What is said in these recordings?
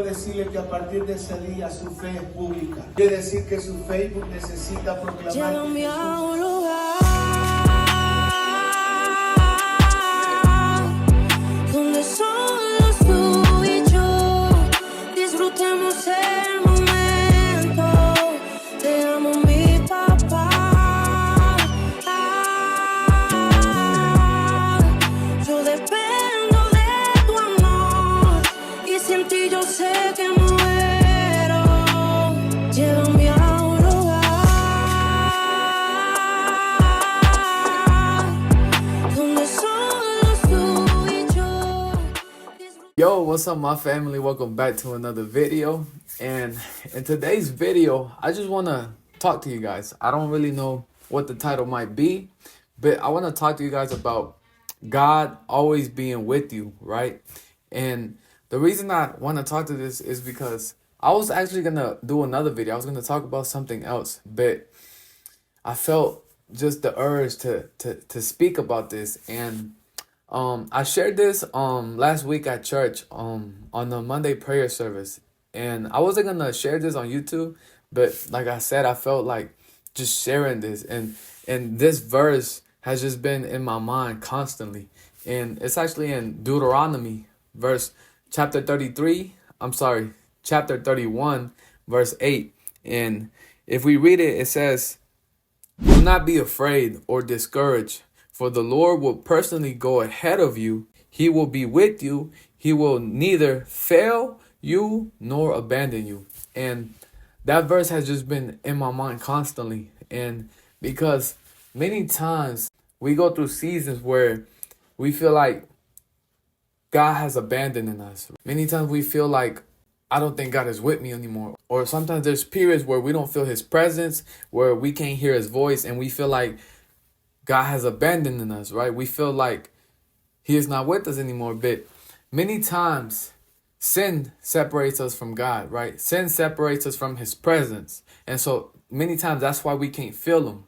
decirle que a partir de ese día su fe es pública. Quiere decir que su Facebook necesita proclamar que Llévame a un Jesús lugar donde solo tú y yo disfrutemos el momento. Te amo, mi papá. Yo dependo de tu amor y sin ti yo sé que muero. Llévame a un lugar donde solo tú y yo disfrutemos. Yo, what's up, my family? Welcome back to another video. And in today's video, I just want to talk to you guys. I don't really know what the title might be, but I want to talk to you guys about God always being with you, right? And the reason I want to talk to this is because I was actually going to do another video. I was going to talk about something else, but I felt just the urge to speak about this. And I shared this last week at church on the Monday prayer service, and I wasn't gonna share this on YouTube, but like I said, I felt like just sharing this, and this verse has just been in my mind constantly, and it's actually in Deuteronomy chapter 31 verse 8. And if we read it, it says, "Do not be afraid or discouraged, for the Lord will personally go ahead of you. He will be with you. He will neither fail you nor abandon you." And that verse has just been in my mind constantly. And because many times we go through seasons where we feel like God has abandoned us. Many times we feel like, I don't think God is with me anymore. Or sometimes there's periods where we don't feel his presence, where we can't hear his voice, and we feel like God has abandoned us, right? We feel like he is not with us anymore. But many times sin separates us from God, right? Sin separates us from his presence. And so many times that's why we can't feel him.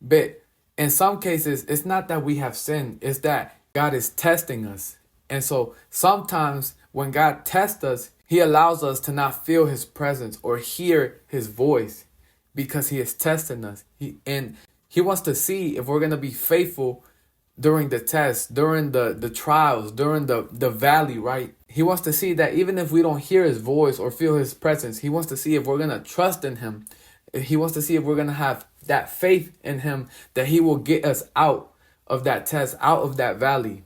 But in some cases, it's not that we have sinned, it's that God is testing us. And so sometimes when God tests us, he allows us to not feel his presence or hear his voice because he is testing us. He wants to see if we're going to be faithful during the test, during the trials, during the valley, right? He wants to see that even if we don't hear his voice or feel his presence, he wants to see if we're going to trust in him. He wants to see if we're going to have that faith in him that he will get us out of that test, out of that valley.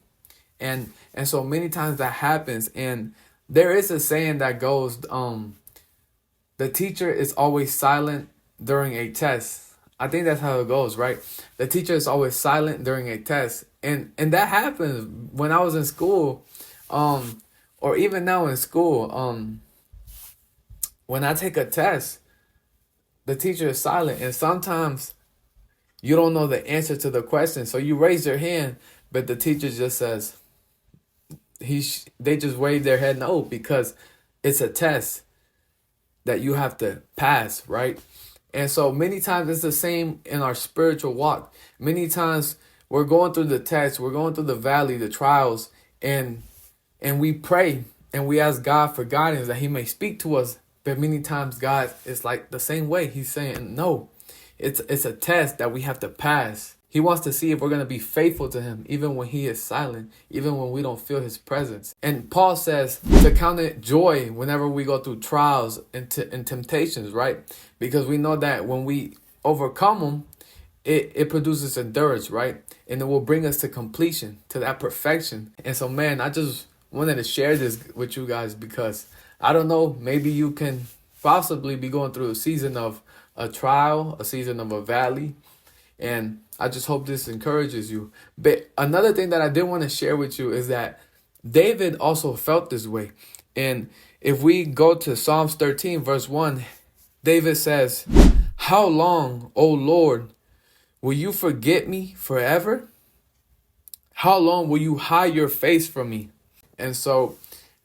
And so many times that happens. And there is a saying that goes, the teacher is always silent during a test. I think that's how it goes, right? The teacher is always silent during a test. And that happens when I was in school, or even now in school. When I take a test, the teacher is silent. And sometimes you don't know the answer to the question. So you raise your hand, but the teacher just says, they just wave their head no, because it's a test that you have to pass, right? And so many times it's the same in our spiritual walk. Many times we're going through the tests, we're going through the valley, the trials, and we pray and we ask God for guidance that he may speak to us. But many times God is like the same way. He's saying, no, it's a test that we have to pass. He wants to see if we're going to be faithful to him, even when he is silent, even when we don't feel his presence. And Paul says to count it joy whenever we go through trials and temptations, right? Because we know that when we overcome them, it produces endurance, right? And it will bring us to completion, to that perfection. And so, man, I just wanted to share this with you guys because I don't know, maybe you can possibly be going through a season of a trial, a season of a valley. And I just hope this encourages you. But another thing that I did want to share with you is that David also felt this way. And if we go to Psalms 13, verse 1, David says, "How long, O Lord, will you forget me forever? How long will you hide your face from me?" And so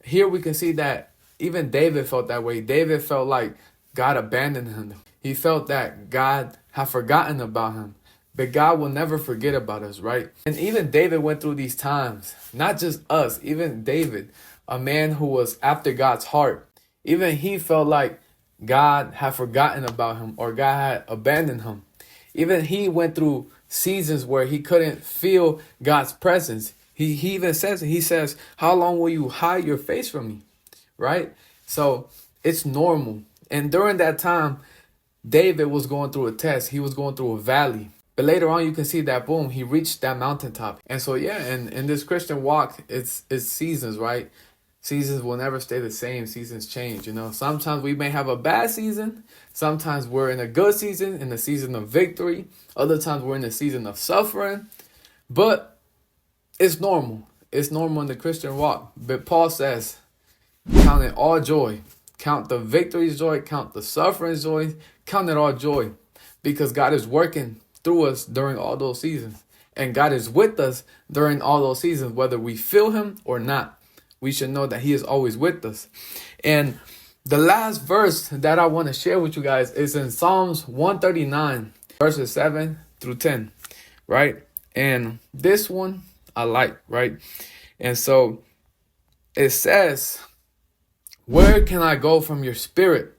here we can see that even David felt that way. David felt like God abandoned him. He felt that God had forgotten about him. But God will never forget about us, right? And even David went through these times. Not just us, even David, a man who was after God's heart. Even he felt like God had forgotten about him or God had abandoned him. Even he went through seasons where he couldn't feel God's presence. He even says it. He says, how long will you hide your face from me? Right? So it's normal. And during that time, David was going through a test. He was going through a valley. But later on, you can see that, boom, he reached that mountaintop. And so, yeah, and in this Christian walk, it's seasons, right? Seasons will never stay the same. Seasons change, you know. Sometimes we may have a bad season. Sometimes we're in a good season, in the season of victory. Other times we're in the season of suffering. But it's normal. It's normal in the Christian walk. But Paul says, count it all joy. Count the victories joy. Count the sufferings joy. Count it all joy. Because God is working through us during all those seasons. And God is with us during all those seasons, whether we feel him or not. We should know that he is always with us. And the last verse that I want to share with you guys is in Psalms 139, verses 7 through 10, right? And this one I like, right? And so it says, where can I go from your spirit?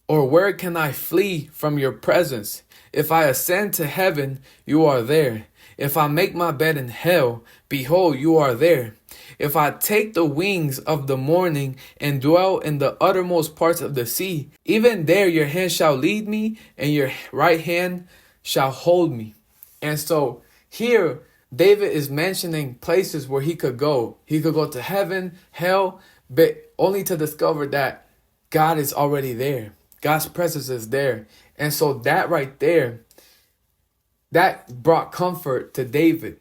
Or where can I flee from your presence? If I ascend to heaven, you are there. If I make my bed in hell, behold, you are there. If I take the wings of the morning and dwell in the uttermost parts of the sea, even there your hand shall lead me and your right hand shall hold me. And so here, David is mentioning places where he could go. He could go to heaven, hell, but only to discover that God is already there. God's presence is there. And so that right there, that brought comfort to David.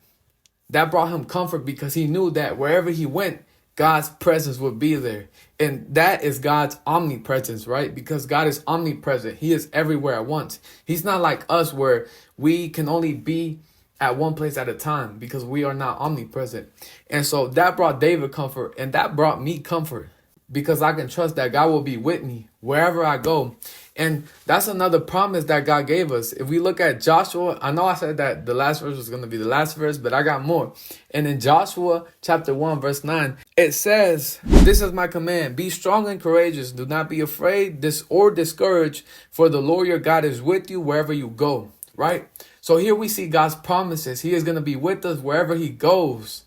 That brought him comfort because he knew that wherever he went, God's presence would be there. And that is God's omnipresence, right? Because God is omnipresent. He is everywhere at once. He's not like us where we can only be at one place at a time because we are not omnipresent. And so that brought David comfort, and that brought me comfort because I can trust that God will be with me wherever I go. And that's another promise that God gave us. If we look at Joshua, I know I said that the last verse was going to be the last verse, but I got more. And in Joshua chapter 1, verse 9, it says, this is my command, be strong and courageous. Do not be afraid or discouraged, for the Lord your God is with you wherever you go. Right? So here we see God's promises. He is going to be with us wherever he goes.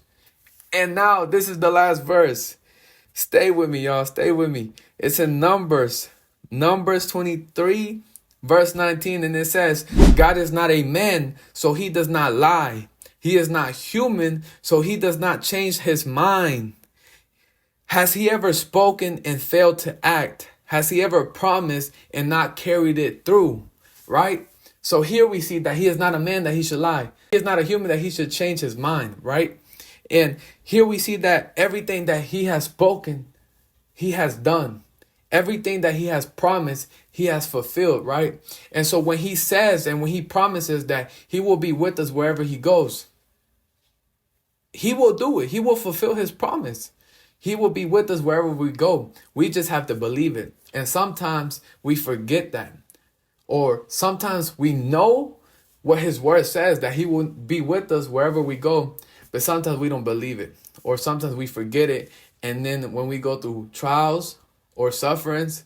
And now this is the last verse. Stay with me, y'all. Stay with me. It's in Numbers 23, verse 19. And it says, God is not a man, so he does not lie. He is not human, so he does not change his mind. Has he ever spoken and failed to act? Has he ever promised and not carried it through? Right? So here we see that he is not a man that he should lie. He is not a human that he should change his mind, right? And here we see that everything that he has spoken, he has done. Everything that he has promised, he has fulfilled, right? And so when he says and when he promises that he will be with us wherever he goes, he will do it. He will fulfill his promise. He will be with us wherever we go. We just have to believe it. And sometimes we forget that. Or sometimes we know what his word says, that he will be with us wherever we go, but sometimes we don't believe it. Or sometimes we forget it. And then when we go through trials or sufferings,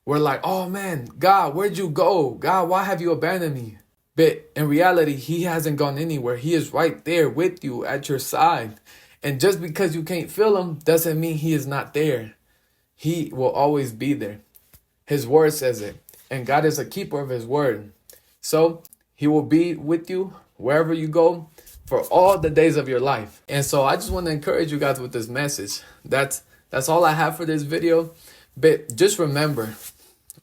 we're like, oh man, God, where'd you go? God, why have you abandoned me? But in reality, he hasn't gone anywhere. He is right there with you at your side. And just because you can't feel him doesn't mean he is not there. He will always be there. His word says it. And God is a keeper of his word. So he will be with you wherever you go for all the days of your life. And so I just want to encourage you guys with this message. That's all I have for this video. But just remember,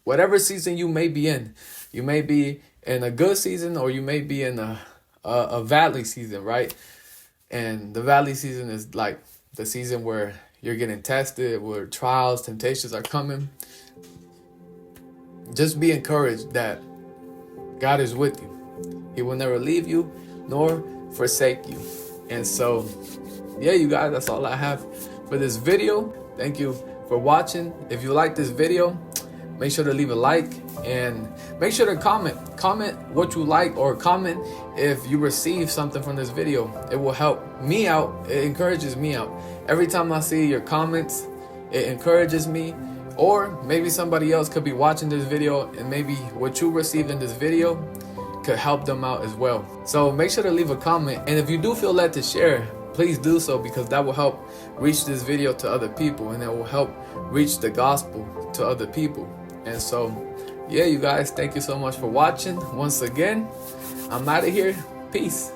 whatever season you may be in, you may be in a good season or you may be in a valley season, right? And the valley season is like the season where you're getting tested, where trials, temptations are coming. Just be encouraged that God is with you. He will never leave you nor forsake you. And so, yeah, you guys, that's all I have for this video. Thank you for watching. If you like this video, make sure to leave a like and make sure to comment. Comment what you like or comment if you receive something from this video. It will help me out. It encourages me out. Every time I see your comments, it encourages me. Or maybe somebody else could be watching this video, and maybe what you received in this video could help them out as well. So make sure to leave a comment, and if you do feel led to share, please do so, because that will help reach this video to other people, and it will help reach the gospel to other people. And so yeah, you guys, thank you so much for watching. Once again, I'm out of here. Peace.